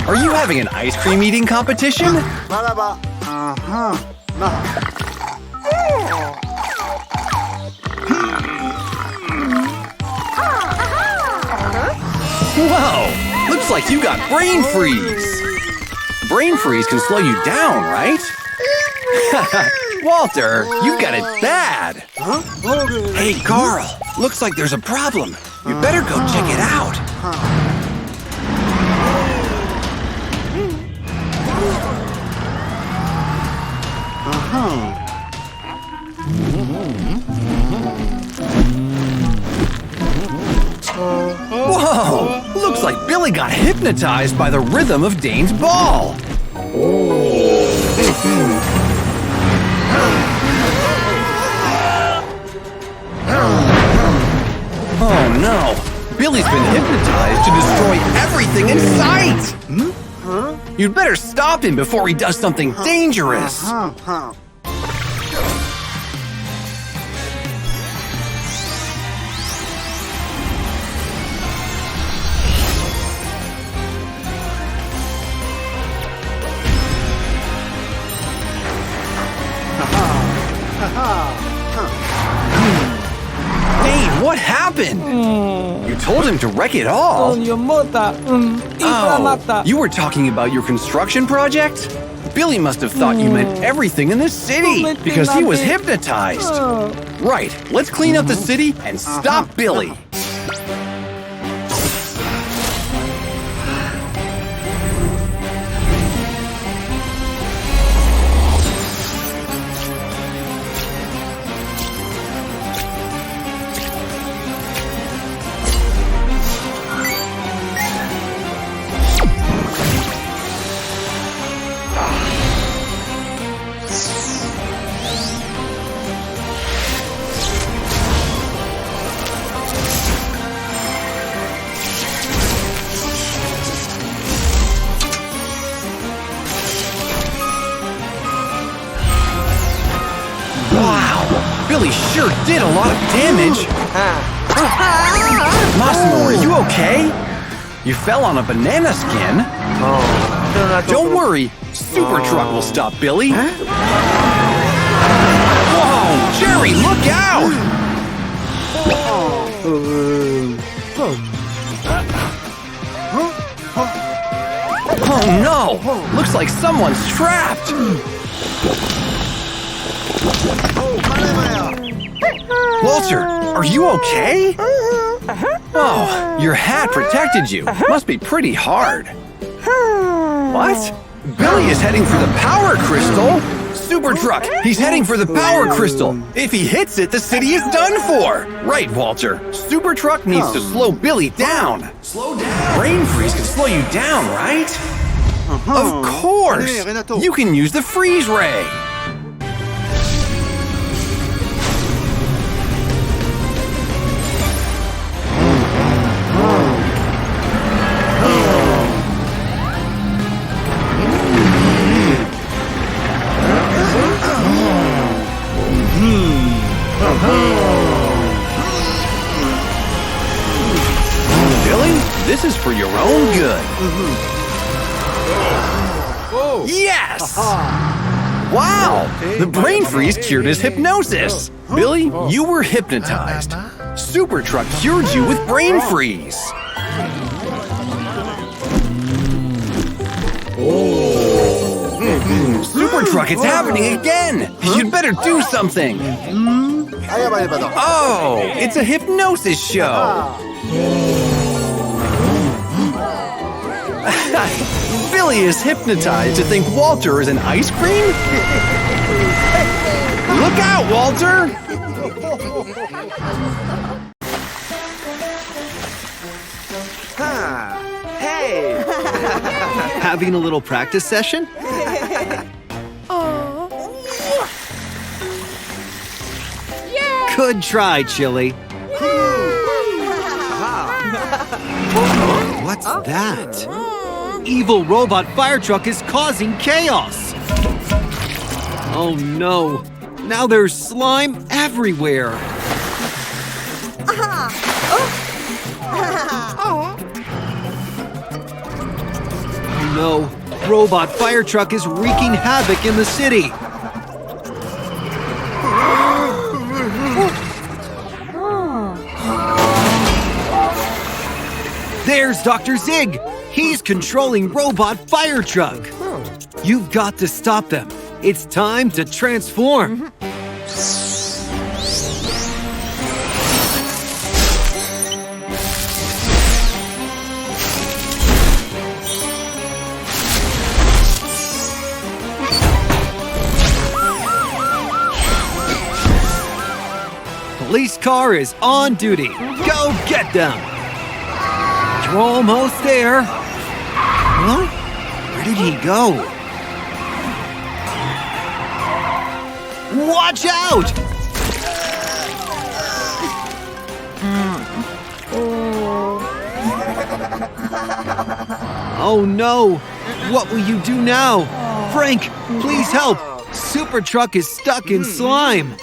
Are you having an ice cream eating competition? Whoa! Looks like you got brain freeze! Brain freeze can slow you down, right? Walter, you've got it bad! Hey, Carl! Looks like there's a problem. You better go check it out. Whoa! Looks like Billy got hypnotized by the rhythm of Dane's ball. Oh no! Billy's been hypnotized to destroy everything in sight! You'd better stop him before he does something dangerous! Dane, what happened? You told him to wreck it all. Oh, you were talking about your construction project? Billy must have thought you meant everything in this city because he was hypnotized. Right, let's clean up the city and stop Billy. Billy sure did a lot of damage. Massimo, are you okay? You fell on a banana skin. Don't worry, Super Truck will stop Billy. Whoa, Jerry, look out! Oh no, looks like someone's trapped. Walter, are you okay? Oh, your hat protected you. Must be pretty hard. What? Billy is heading for the power crystal? Super Truck, he's heading for the power crystal. If he hits it, the city is done for. Right, Walter. Super Truck needs to slow Billy down. Slow down. Brain freeze can slow you down, right? Of course. You can use the freeze ray. Billy, this is for your own good. Yes! Wow! The brain freeze cured his hypnosis. Billy, you were hypnotized. Super Truck cured you with brain freeze. Super Truck, it's happening again! You'd better do something! Oh, it's a hypnosis show! Billy is hypnotized to think Walter is an ice cream? Look out, Walter! Hey! Having a little practice session? Good try, Chili. What's that? Evil robot fire truck is causing chaos. Oh no! Now there's slime everywhere. no! Robot fire truck is wreaking havoc in the city! There's Dr. Zigg! He's controlling Robot Fire Truck! You've got to stop them! It's time to transform! Police car is on duty! Go get them! You're almost there! Huh? Where did he go? Watch out! Oh no! What will you do now? Frank, please help! Super Truck is stuck in slime!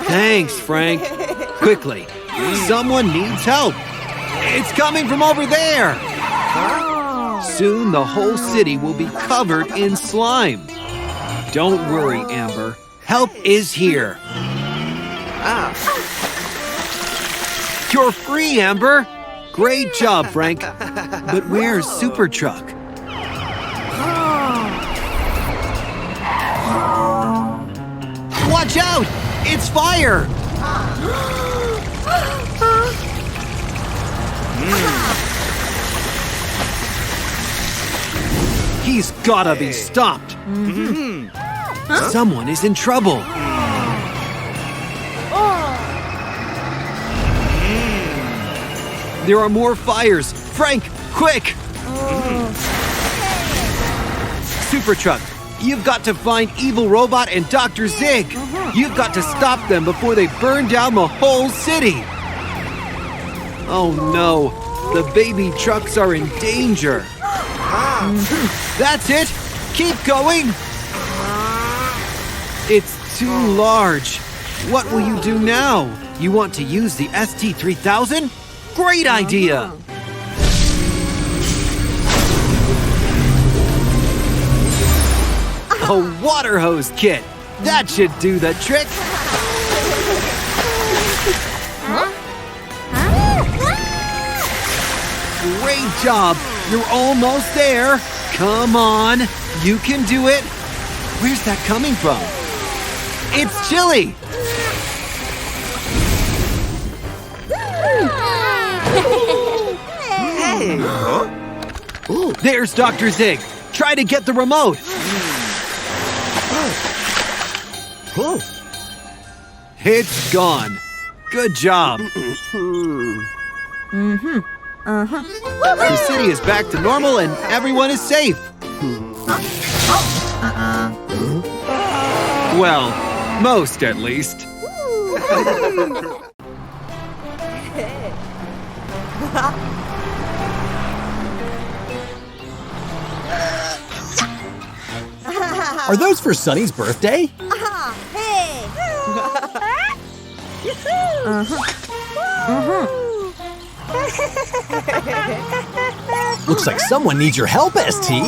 Thanks, Frank. Quickly, someone needs help. It's coming from over there. Soon the whole city will be covered in slime. Don't worry, Amber. Help is here. You're free, Amber. Great job, Frank. But where's Super Truck? Watch out! It's fire! He's gotta be stopped. Someone is in trouble. There are more fires. Frank, quick! Super Truck, you've got to find Evil Robot and Dr. Zigg. You've got to stop them before they burn down the whole city. Oh no, the baby trucks are in danger. That's it. Keep going. It's too large. What will you do now? You want to use the ST-3000? Great idea. A water hose kit! That should do the trick! Great job! You're almost there! Come on! You can do it! Where's that coming from? It's chili! There's Dr. Zigg! Try to get the remote! It's gone. Good job. The city is back to normal and everyone is safe. Well, most at least. Are those for Sunny's birthday? Looks like someone needs your help, ST.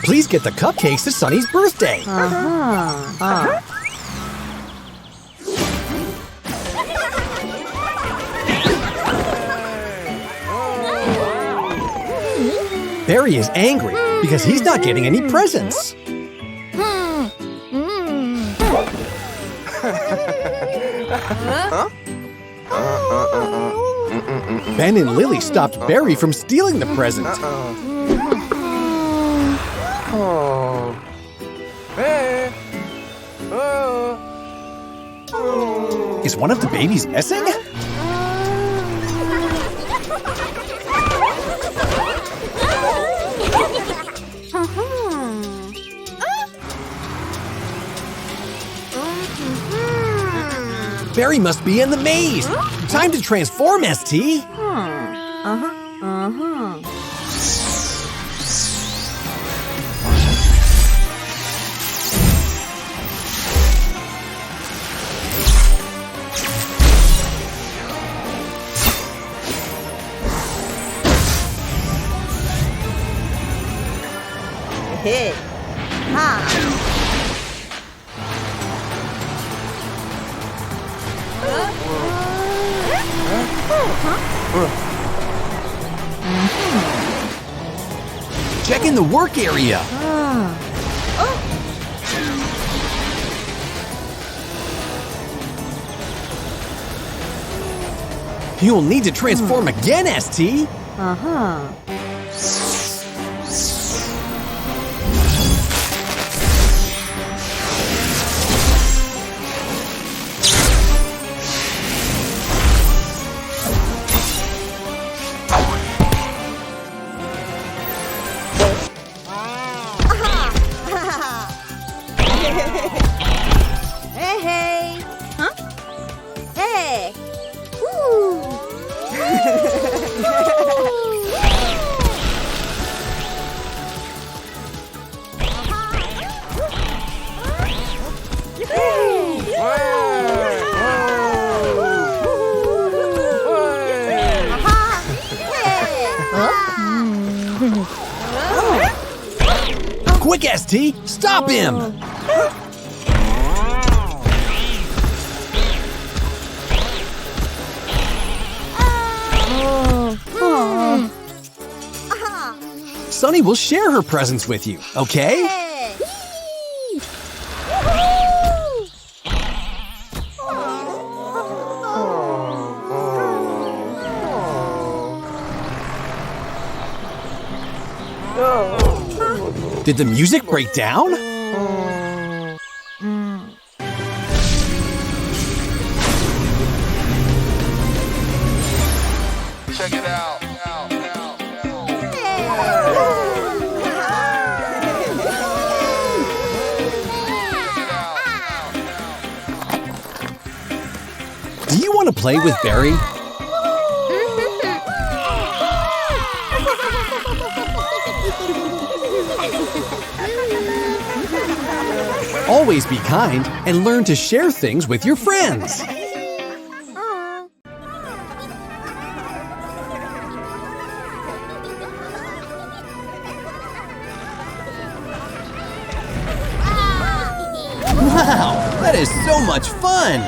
Please get the cupcakes to Sunny's birthday. Barry is angry because he's not getting any presents. Ben and Lily stopped Barry from stealing the present. Is one of the babies missing? Barry must be in the maze. Time to transform, ST. Hey. Ha. Check in the work area. You'll need to transform again, ST. Hey, hey. Huh? Hey. Woo. Quick, ST! Stop him! Sunny will share her presents with you, okay? Did the music break down? Check it out. Do you want to play with Barry? Always be kind and learn to share things with your friends. Wow, that is so much fun!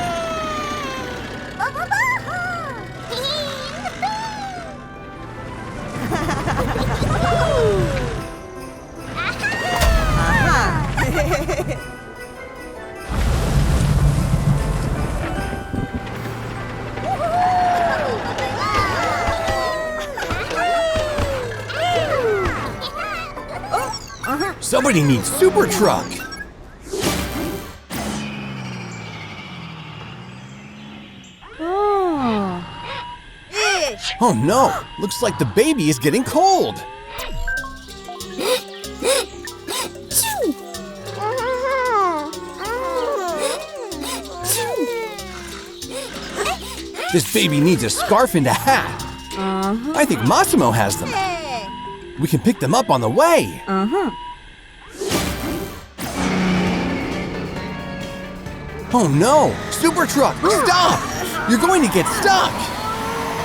Somebody needs Super Truck! Oh no! Looks like the baby is getting cold! This baby needs a scarf and a hat. I think Massimo has them. We can pick them up on the way. Oh no! Super Truck, stop! You're going to get stuck!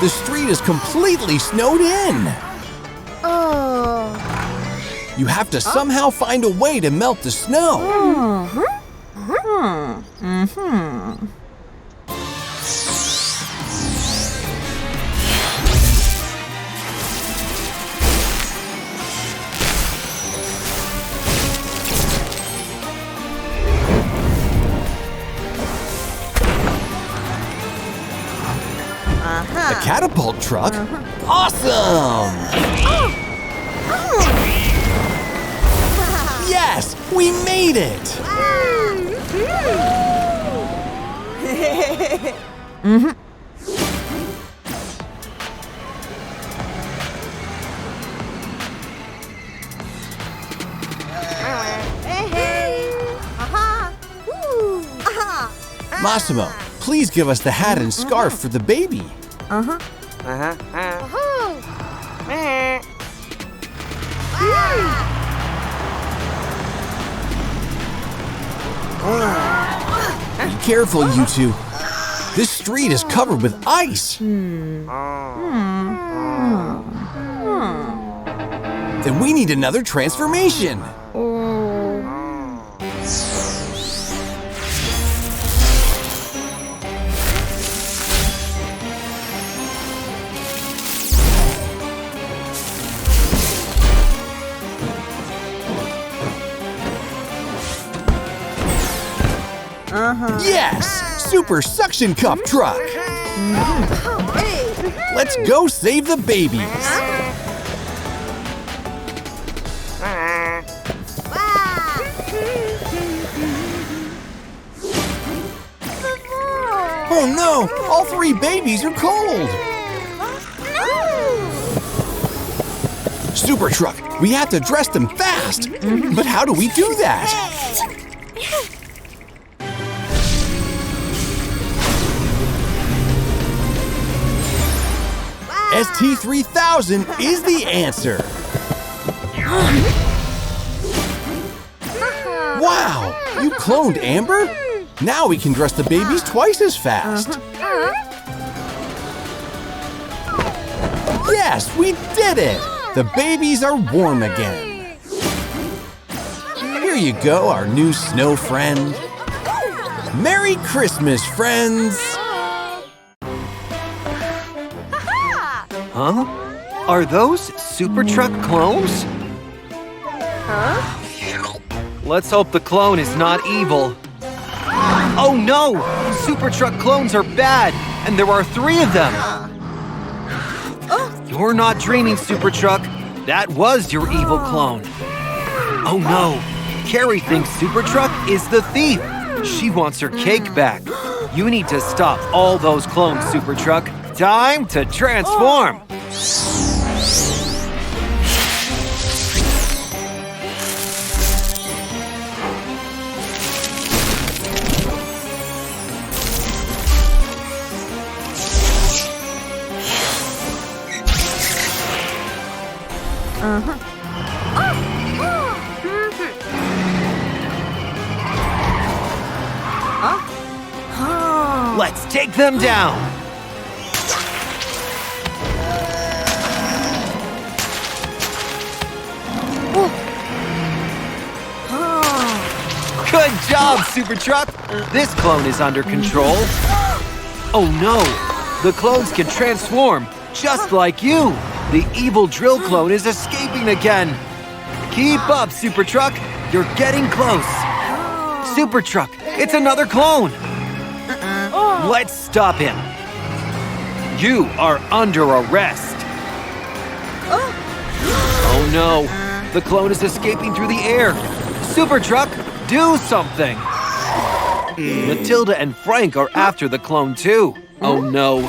The street is completely snowed in! You have to somehow find a way to melt the snow. The catapult truck? Awesome! Yes! We made it! Massimo, please give us the hat and scarf for the baby. Be careful, you two. This street is covered with ice. Then we need another transformation. Yes! Super suction cup truck! Let's go save the babies! Oh no! All 3 babies are cold! Super truck, we have to dress them fast! But how do we do that? ST-3000 is the answer! Wow! You cloned Amber? Now we can dress the babies twice as fast! Yes, we did it! The babies are warm again! Here you go, our new snow friend! Merry Christmas, friends! Huh? Are those Super Truck clones? Let's hope the clone is not evil. Oh no! Super Truck clones are bad, and there are 3 of them! You're not dreaming, Super Truck. That was your evil clone. Oh no! Carrie thinks Super Truck is the thief. She wants her cake back. You need to stop all those clones, Super Truck. Time to transform! Let's take them down! Good job, Super Truck! This clone is under control. Oh no! The clones can transform, just like you! The evil drill clone is escaping again! Keep up, Super Truck! You're getting close! Super Truck, it's another clone! Let's stop him! You are under arrest! Oh no! The clone is escaping through the air! Super Truck, do something! Matilda and Frank are after the clone too! Oh no!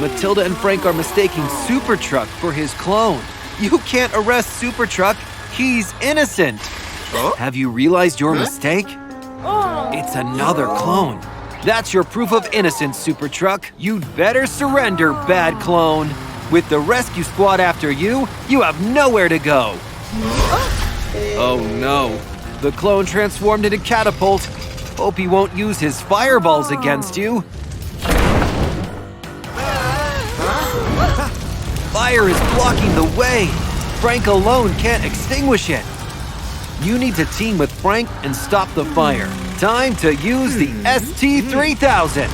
Matilda and Frank are mistaking Super Truck for his clone! You can't arrest Super Truck! He's innocent! Have you realized your mistake? It's another clone! That's your proof of innocence, Super Truck! You'd better surrender, bad clone! With the rescue squad after you, you have nowhere to go! Oh no! The clone transformed into Catapult! Hope he won't use his fireballs against you! Fire is blocking the way! Frank alone can't extinguish it! You need to team with Frank and stop the fire. Time to use the ST-3000!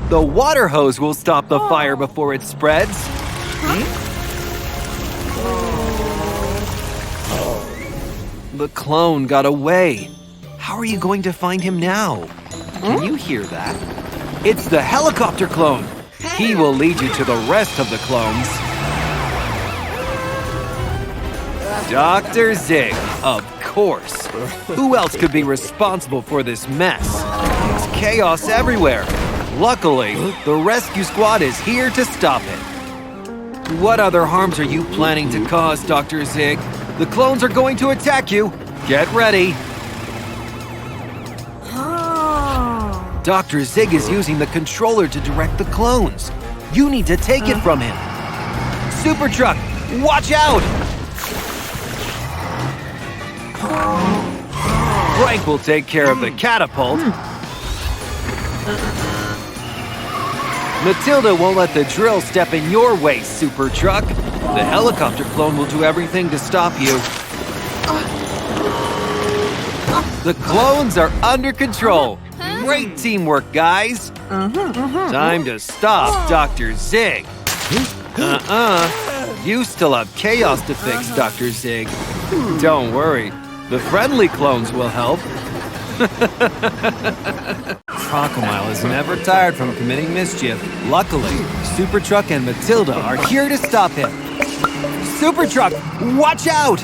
The water hose will stop the fire before it spreads. The clone got away. How are you going to find him now? Can you hear that? It's the helicopter clone. He will lead you to the rest of the clones. Dr. Zigg, of course. Who else could be responsible for this mess? It's chaos everywhere. Luckily, the rescue squad is here to stop it. What other harms are you planning to cause, Dr. Zigg? The clones are going to attack you. Get ready. Dr. Zigg is using the controller to direct the clones. You need to take it from him. Super Truck, watch out! Frank will take care of the catapult. Matilda won't let the drill step in your way, Super Truck. The helicopter clone will do everything to stop you. The clones are under control. Great teamwork, guys. Time to stop Dr. Zigg. You still have chaos to fix, Dr. Zigg. Don't worry, the friendly clones will help. Crocomile is never tired from committing mischief. Luckily, Supertruck and Matilda are here to stop him. Supertruck, watch out!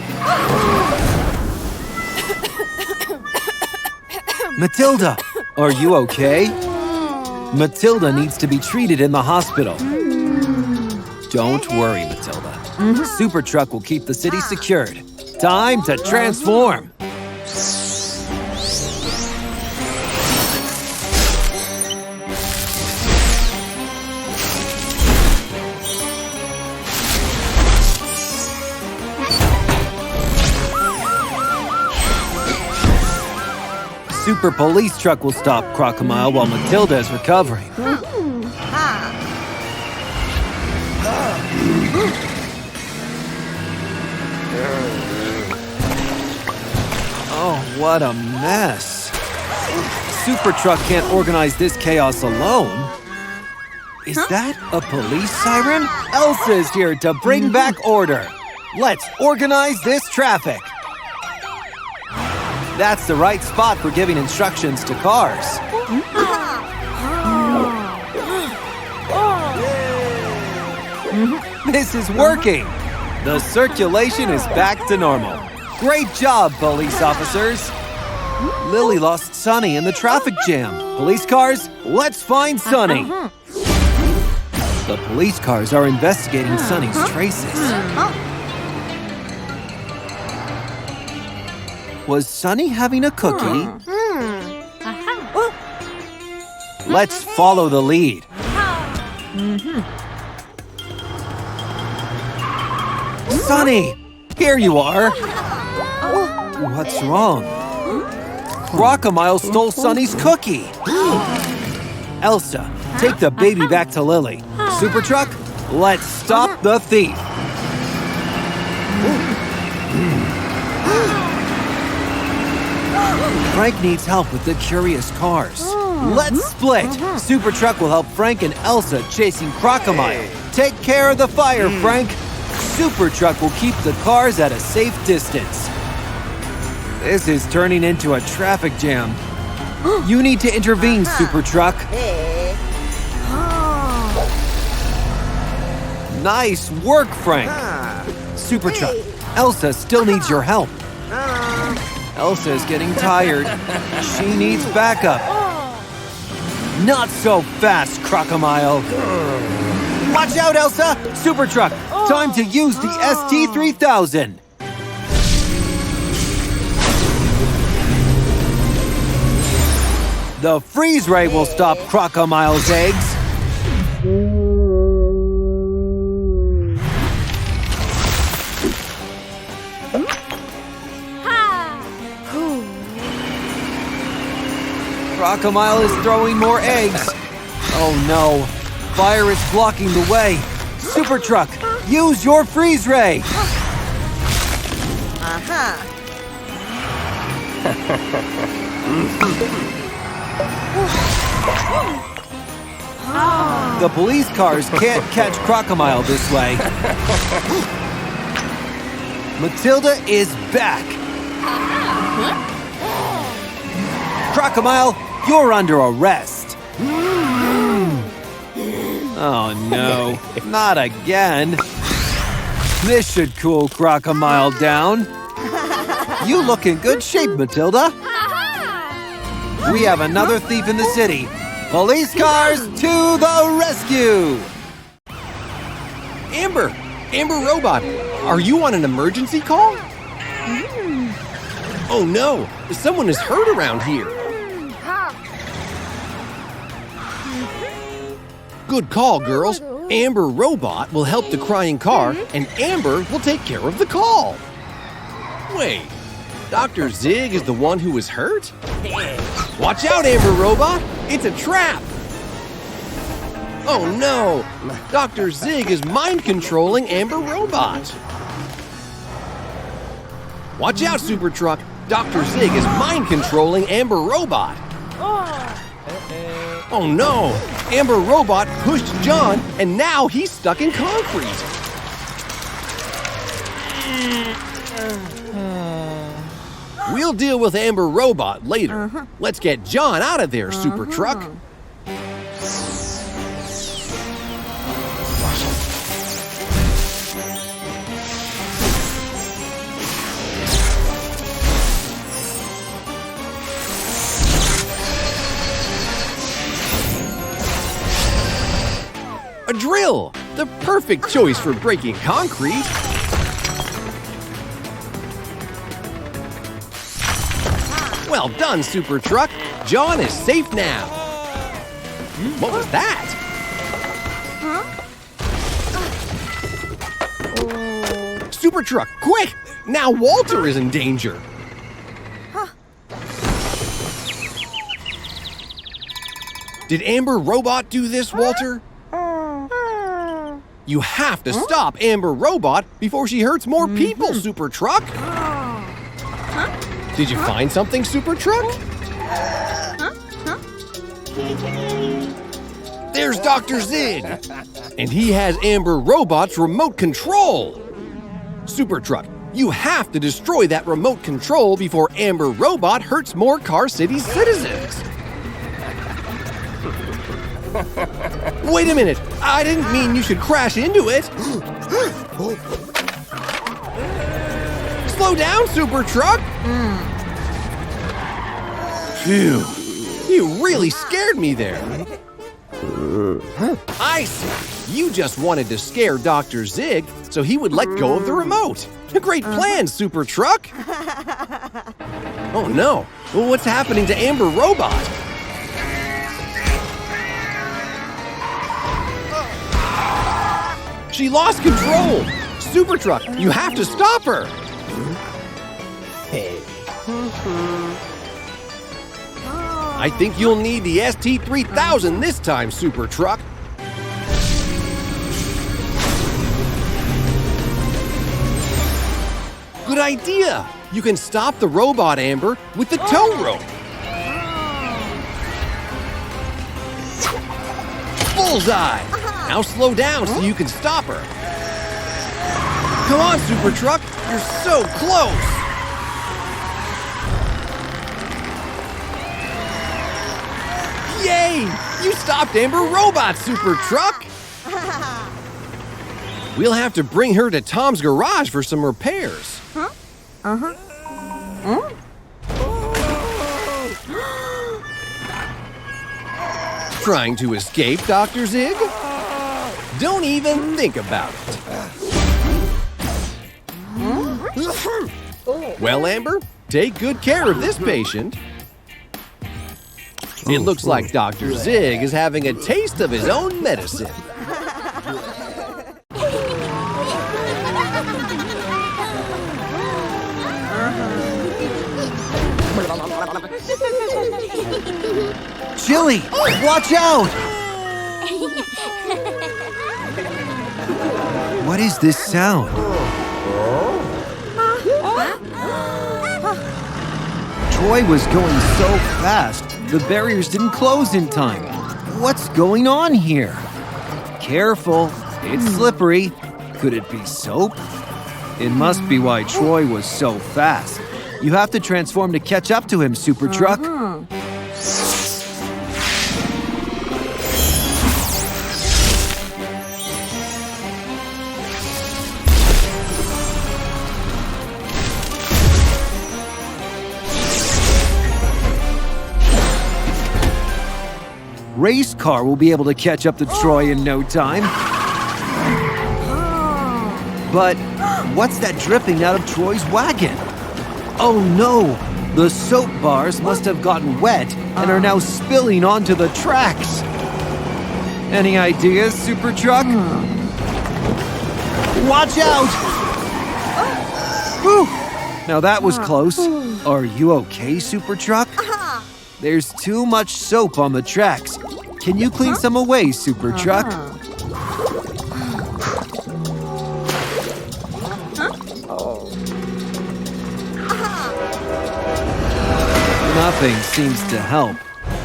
Matilda, are you okay? Matilda needs to be treated in the hospital. Don't worry, Matilda. Supertruck will keep the city secured. Time to transform! Super police truck will stop Crocomile while Matilda is recovering. Oh, what a mess. Supertruck can't organize this chaos alone. Is that a police siren? Elsa is here to bring back order. Let's organize this traffic. That's the right spot for giving instructions to cars. This is working. The circulation is back to normal. Great job, police officers. Lily lost Sunny in the traffic jam. Police cars, let's find Sunny. The police cars are investigating Sunny's traces. Was Sunny having a cookie? Let's follow the lead. Sunny, here you are. What's wrong? Crocomile stole Sunny's cookie. Elsa, take the baby back to Lily. Supertruck, let's stop the thief. Frank needs help with the curious cars. Let's split. Supertruck will help Frank and Elsa chasing Crocomile. Take care of the fire, Frank. Supertruck will keep the cars at a safe distance. This is turning into a traffic jam. You need to intervene, Supertruck. Nice work, Frank. Supertruck, Elsa still needs your help. Elsa is getting tired. She needs backup. Not so fast, Crocomile. Watch out, Elsa! Supertruck, time to use the ST-3000. The freeze ray will stop Crocomile's eggs. Crocomile is throwing more eggs. Oh no, fire is blocking the way. Supertruck, use your freeze ray. The police cars can't catch Crocomile this way. Matilda is back. Crocomile, you're under arrest. Oh no, not again. This should cool Crocomile down. You look in good shape, Matilda. We have another thief in the city. Police cars to the rescue! Amber Robot, are you on an emergency call? Oh no, someone is hurt around here. Good call, girls. Amber Robot will help the crying car, and Amber will take care of the call. Wait, Dr. Zigg is the one who was hurt? Watch out, Amber Robot! It's a trap! Oh no! Dr. Zigg is mind-controlling Amber Robot! Watch out, Supertruck! Dr. Zigg is mind-controlling Amber Robot! Oh no! Amber Robot pushed John, and now he's stuck in concrete! We'll deal with Amber Robot later. Let's get John out of there, Super Truck. A drill! The perfect choice for breaking concrete. Well done, Super Truck. John is safe now. What was that? Super Truck, quick! Now Walter is in danger. Did Amber Robot do this, Walter? You have to stop Amber Robot before she hurts more people, Super Truck. Did you find something, Super Truck? There's Dr. Zigg, and he has Amber Robot's remote control. Super Truck, you have to destroy that remote control before Amber Robot hurts more Car City citizens. Wait a minute, I didn't mean you should crash into it. Slow down, Super Truck. Phew, you really scared me there. I see. You just wanted to scare Dr. Zigg so he would let go of the remote. A great plan, Super Truck. Oh no, what's happening to Amber Robot? She lost control. Super Truck, you have to stop her. I think you'll need the ST-3000 this time, Super Truck. Good idea! You can stop the robot, Amber, with the tow rope. Bullseye! Now slow down so you can stop her. Come on, Super Truck, you're so close! Yay! You stopped Amber Robot, Super Truck! We'll have to bring her to Tom's garage for some repairs. Trying to escape, Dr. Zigg? Don't even think about it. Well, Amber, take good care of this patient. It looks like Dr. Zigg is having a taste of his own medicine. Chili, watch out! What is this sound? Troy was going so fast, the barriers didn't close in time. What's going on here? Careful, it's slippery. Could it be soap? It must be why Troy was so fast. You have to transform to catch up to him, Super Truck. Race car will be able to catch up to Troy in no time. But what's that dripping out of Troy's wagon? Oh no! The soap bars must have gotten wet and are now spilling onto the tracks. Any ideas, Super Truck? Watch out! Whew. Now that was close. Are you okay, Super Truck? There's too much soap on the tracks. Can you clean some away, Super Truck? Nothing seems to help.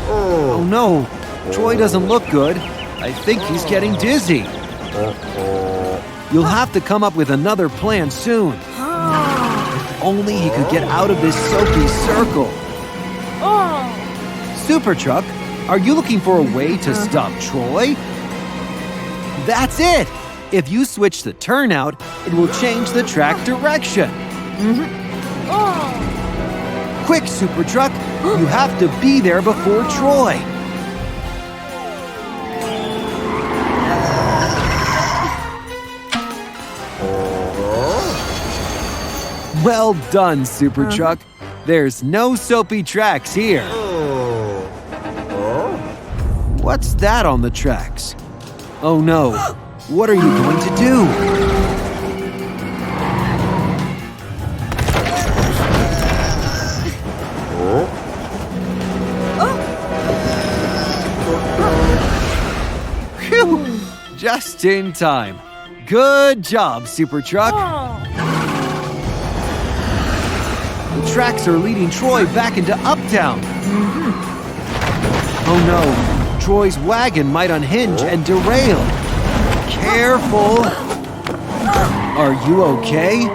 Oh no, Troy doesn't look good. I think he's getting dizzy. You'll have to come up with another plan soon. only he could get out of this soapy circle. Super Truck, are you looking for a way to stop Troy? That's it! If you switch the turnout, it will change the track direction. Quick, Super Truck, you have to be there before Troy. Well done, Super Truck. There's no soapy tracks here. What's that on the tracks? Oh no, what are you going to do? Phew, just in time. Good job, Super Truck. The tracks are leading Troy back into Uptown. Oh no, Troy's wagon might unhinge and derail. Careful. Are you okay?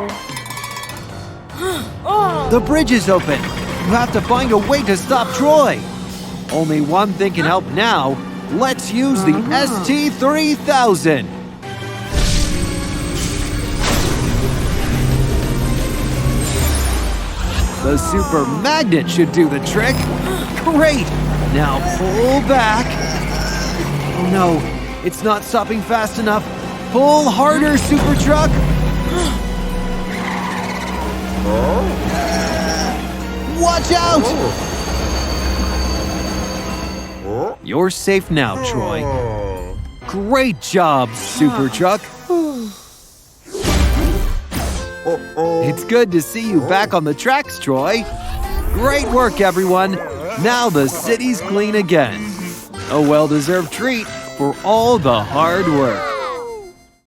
The bridge is open. You have to find a way to stop Troy. Only one thing can help now. Let's use the ST-3000. The super magnet should do the trick. Great! Now pull back. Oh no, it's not stopping fast enough. Pull harder, Super Truck. Watch out! You're safe now, Troy. Great job, Super Truck. It's good to see you back on the tracks, Troy. Great work, everyone. Now the city's clean again. A well-deserved treat for all the hard work.